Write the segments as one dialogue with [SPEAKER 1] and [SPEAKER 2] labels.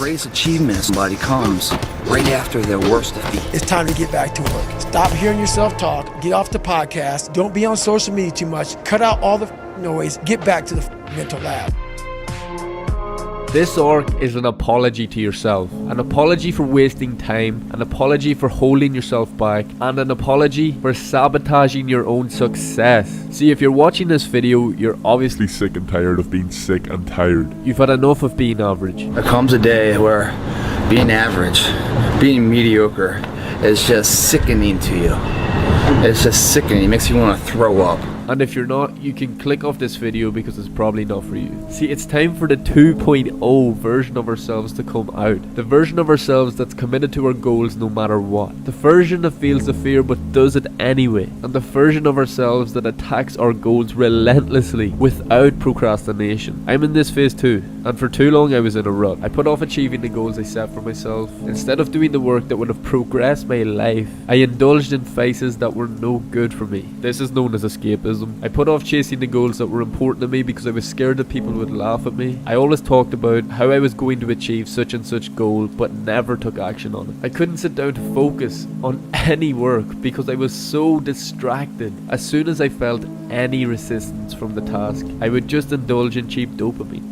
[SPEAKER 1] greatest achievement of somebody comes right after their worst defeat.
[SPEAKER 2] It's time to get back to work. Stop hearing yourself talk. Get off the podcast. Don't be on social media too much. Cut out all the noise. Get back to the mental lab.
[SPEAKER 3] This arc is an apology to yourself, an apology for wasting time, an apology for holding yourself back, and an apology for sabotaging your own success. See, if you're watching this video, you're obviously sick and tired of being sick and tired. You've had enough of being average.
[SPEAKER 1] There comes a day where being average, being mediocre is just sickening to you. It's just sickening. It makes you want to throw up.
[SPEAKER 3] And if you're not, you can click off this video because it's probably not for you. See, it's time for the 2.0 version of ourselves to come out. The version of ourselves that's committed to our goals no matter what. The version that feels the fear but does it anyway. And the version of ourselves that attacks our goals relentlessly without procrastination. I'm in this phase too. And for too long I was in a rut. I put off achieving the goals I set for myself. Instead of doing the work that would have progressed my life, I indulged in vices that were no good for me. This is known as escapism. I put off chasing the goals that were important to me because I was scared that people would laugh at me. I always talked about how I was going to achieve such and such goal but never took action on it. I couldn't sit down to focus on any work because I was so distracted. As soon as I felt any resistance from the task, I would just indulge in cheap dopamine.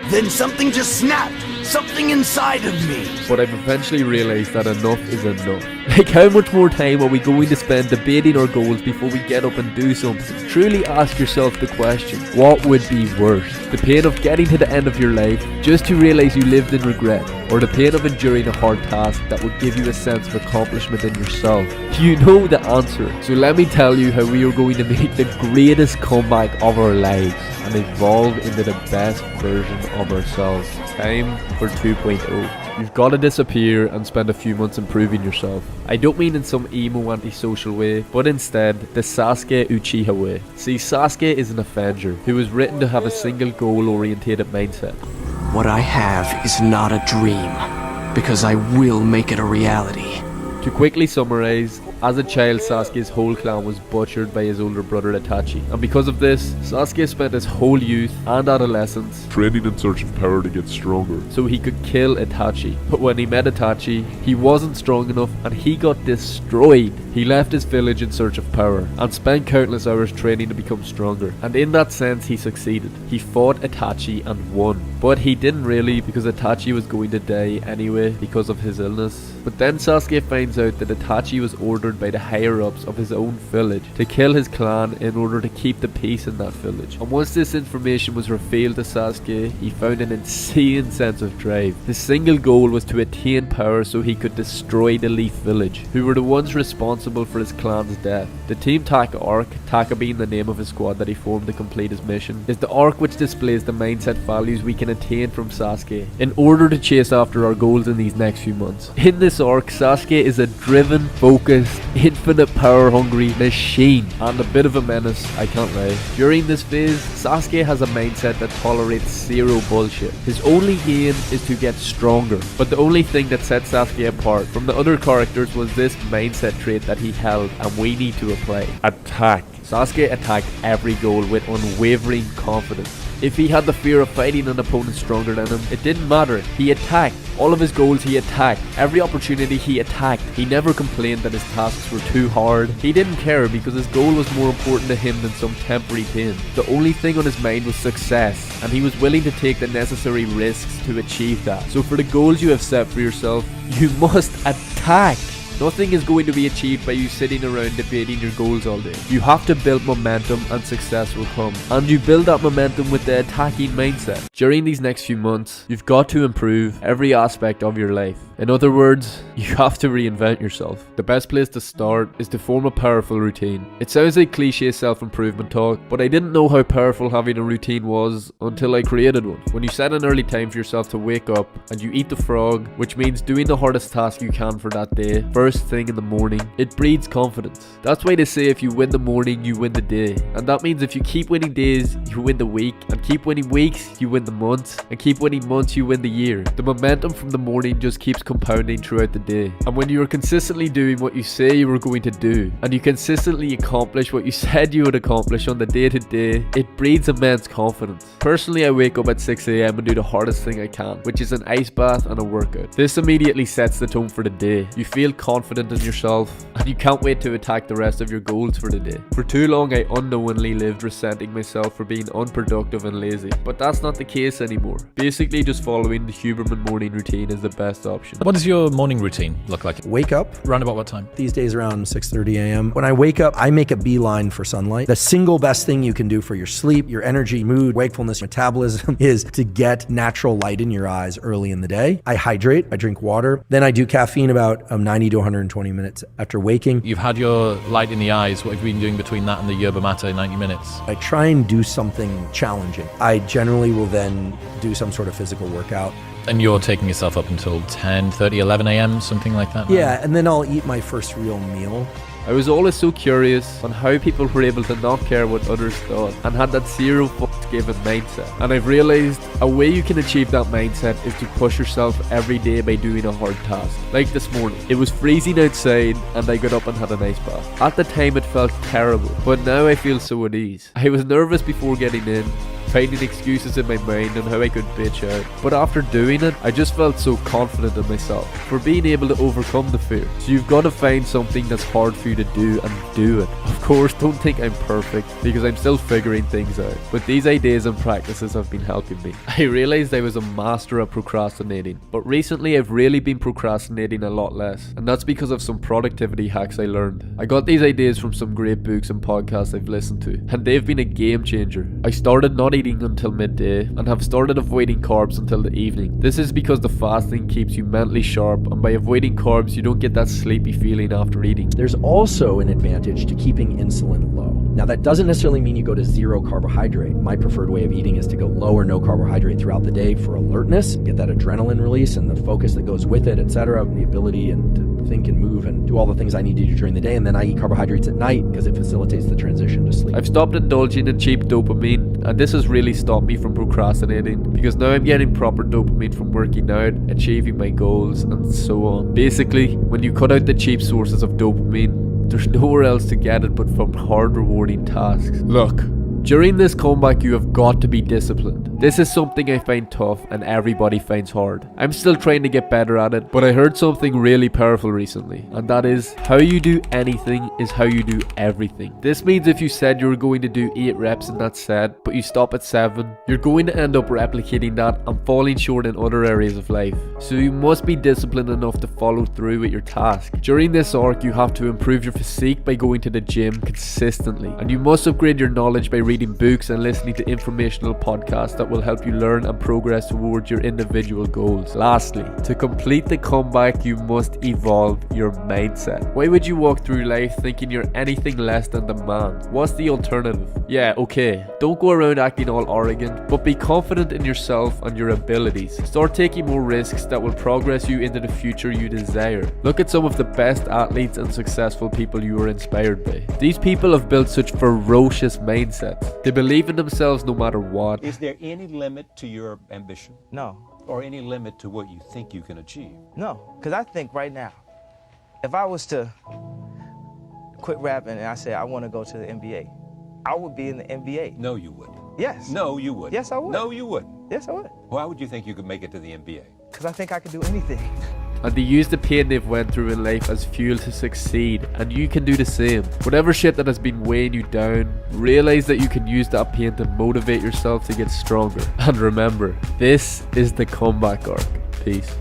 [SPEAKER 4] Then something just snapped. Something inside of me.
[SPEAKER 3] But I've eventually realised that enough is enough. Like, how much more time are we going to spend debating our goals before we get up and do something? Truly ask yourself the question, what would be worse? The pain of getting to the end of your life just to realise you lived in regret, or the pain of enduring a hard task that would give you a sense of accomplishment in yourself? You know the answer, so let me tell you how we are going to make the greatest comeback of our lives and evolve into the best version of ourselves. Time for 2.0. You've got to disappear and spend a few months improving yourself. I don't mean in some emo antisocial way, but instead the Sasuke Uchiha way. See, Sasuke is an Avenger who was written to have a single goal-orientated mindset.
[SPEAKER 5] What I have is not a dream, because I will make it a reality.
[SPEAKER 3] To quickly summarise, as a child Sasuke's whole clan was butchered by his older brother Itachi, and because of this, Sasuke spent his whole youth and adolescence training in search of power to get stronger, so he could kill Itachi. But when he met Itachi, he wasn't strong enough and he got destroyed. He left his village in search of power and spent countless hours training to become stronger, and in that sense he succeeded. He fought Itachi and won, but he didn't really, because Itachi was going to die anyway because of his illness. But then Sasuke finds out that Itachi was ordered by the higher-ups of his own village to kill his clan in order to keep the peace in that village. And once this information was revealed to Sasuke, he found an insane sense of drive. His single goal was to attain power so he could destroy the Leaf village, who were the ones responsible for his clan's death. The Team Taka arc, Taka being the name of his squad that he formed to complete his mission, is the arc which displays the mindset values we can attain from Sasuke in order to chase after our goals in these next few months. In this arc, Sasuke is a driven, focused, infinite power hungry machine and a bit of a menace, I can't lie. During this phase, Sasuke has a mindset that tolerates zero bullshit. His only aim is to get stronger, but the only thing that sets Sasuke apart from the other characters was this mindset trait that he held, and we need to apply. Attack. Sasuke attacked every goal with unwavering confidence. If he had the fear of fighting an opponent stronger than him, it didn't matter. He attacked. All of his goals he attacked. Every opportunity he attacked. He never complained that his tasks were too hard. He didn't care because his goal was more important to him than some temporary pain. The only thing on his mind was success, and he was willing to take the necessary risks to achieve that. So for the goals you have set for yourself, you must attack. Nothing is going to be achieved by you sitting around debating your goals all day. You have to build momentum and success will come. And you build that momentum with the attacking mindset. During these next few months, you've got to improve every aspect of your life. In other words, you have to reinvent yourself. The best place to start is to form a powerful routine. It sounds like cliche self-improvement talk, but I didn't know how powerful having a routine was until I created one. When you set an early time for yourself to wake up and you eat the frog, which means doing the hardest task you can for that day, first thing in the morning, it breeds confidence. That's why they say if you win the morning, you win the day. And that means if you keep winning days, you win the week, and keep winning weeks, you win the months, and keep winning months, you win the year. The momentum from the morning just keeps compounding throughout the day. And when you are consistently doing what you say you were going to do, and you consistently accomplish what you said you would accomplish on the day to day, it breeds immense confidence. Personally, I wake up at 6 a.m. and do the hardest thing I can, which is an ice bath and a workout. This immediately sets the tone for the day. You feel confident in yourself, and you can't wait to attack the rest of your goals for the day. For too long, I unknowingly lived resenting myself for being unproductive and lazy, but that's not the case anymore. Basically, just following the Huberman morning routine is the best option.
[SPEAKER 6] What does your morning routine look like?
[SPEAKER 7] Wake up.
[SPEAKER 6] Round about what time?
[SPEAKER 7] These days around 6:30 a.m. When I wake up, I make a beeline for sunlight. The single best thing you can do for your sleep, your energy, mood, wakefulness, metabolism is to get natural light in your eyes early in the day. I hydrate, I drink water, then I do caffeine about 90 to 120 minutes after waking.
[SPEAKER 6] You've had your light in the eyes. What have you been doing between that and the yerba mate 90 minutes?
[SPEAKER 7] I try and do something challenging. I generally will then do some sort of physical workout.
[SPEAKER 6] And you're taking yourself up until 10:30, 11 a.m., something like that?
[SPEAKER 7] Yeah, and then I'll eat my first real meal.
[SPEAKER 3] I was always so curious on how people were able to not care what others thought and had that zero fucks given mindset. And I've realized a way you can achieve that mindset is to push yourself every day by doing a hard task. Like this morning, it was freezing outside and I got up and had an ice bath. At the time it felt terrible, but now I feel so at ease. I was nervous before getting in, finding excuses in my mind on how I could bitch out. But after doing it, I just felt so confident in myself for being able to overcome the fear. So you've got to find something that's hard for you to do and do it. Of course, don't think I'm perfect because I'm still figuring things out. But these ideas and practices have been helping me. I realized I was a master at procrastinating, but recently I've really been procrastinating a lot less. And that's because of some productivity hacks I learned. I got these ideas from some great books and podcasts I've listened to, and they've been a game changer. I started not eating until midday and have started avoiding carbs until the evening. This is because the fasting keeps you mentally sharp, and by avoiding carbs you don't get that sleepy feeling after eating.
[SPEAKER 7] There's also an advantage to keeping insulin low. Now that doesn't necessarily mean you go to zero carbohydrate. My preferred way of eating is to go low or no carbohydrate throughout the day for alertness, get that adrenaline release and the focus that goes with it, etc., the ability and to think and move and do all the things I need to do during the day, and then I eat carbohydrates at night because it facilitates the transition to sleep.
[SPEAKER 3] I've stopped indulging in cheap dopamine, and this has really stopped me from procrastinating because now I'm getting proper dopamine from working out, achieving my goals, and so on. Basically, when you cut out the cheap sources of dopamine, there's nowhere else to get it but from hard rewarding tasks. Look, during this comeback you have got to be disciplined. This is something I find tough and everybody finds hard. I'm still trying to get better at it, but I heard something really powerful recently, and that is, how you do anything is how you do everything. This means if you said you were going to do 8 reps in that set, but you stop at 7, you're going to end up replicating that and falling short in other areas of life. So you must be disciplined enough to follow through with your task. During this arc, you have to improve your physique by going to the gym consistently, and you must upgrade your knowledge by reading books and listening to informational podcasts that will help you learn and progress towards your individual goals. Lastly, to complete the comeback, you must evolve your mindset. Why would you walk through life thinking you're anything less than the man? What's the alternative? Yeah, okay, don't go around acting all arrogant, but be confident in yourself and your abilities. Start taking more risks that will progress you into the future you desire. Look at some of the best athletes and successful people you are inspired by. These people have built such ferocious mindsets. They believe in themselves no matter what.
[SPEAKER 8] Is there any limit to your ambition?
[SPEAKER 9] No.
[SPEAKER 8] Or any limit to what you think you can achieve?
[SPEAKER 9] No, because I think right now, if I was to quit rapping and I say I want to go to the NBA, I would be in the NBA.
[SPEAKER 8] No, you would.
[SPEAKER 9] Yes.
[SPEAKER 8] No, you would.
[SPEAKER 9] Yes, I would.
[SPEAKER 8] No, you wouldn't.
[SPEAKER 9] Yes, I would.
[SPEAKER 8] Why would you think you could make it to the NBA?
[SPEAKER 9] Because I think I could do anything.
[SPEAKER 3] And they use the pain they've went through in life as fuel to succeed, and you can do the same. Whatever shit that has been weighing you down, realize that you can use that pain to motivate yourself to get stronger. And remember, this is the comeback arc. Peace.